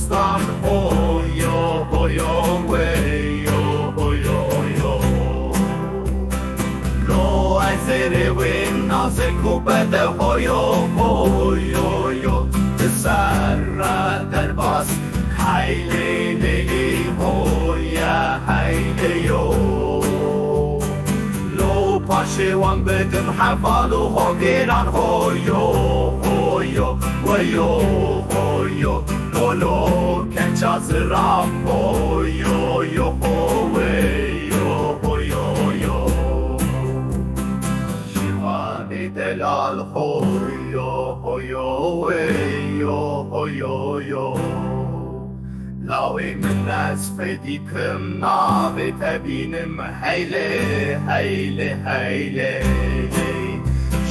hostan, hoyo, weyo, Lawê rêwiyên nazik û bedew, hoyo, serre derbas, heylê hoya heyleyo. Paşê wan bidim heval û hogiran, hoyo, weyo, dolo keça zirav, hoyo, Şivanê delal, hoyo, weyo Lawê min ez dikim, navê bînim, heyle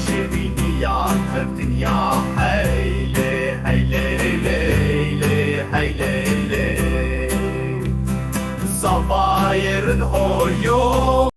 Şêrîniya dinya, heyle Zavayê rind, hoyo,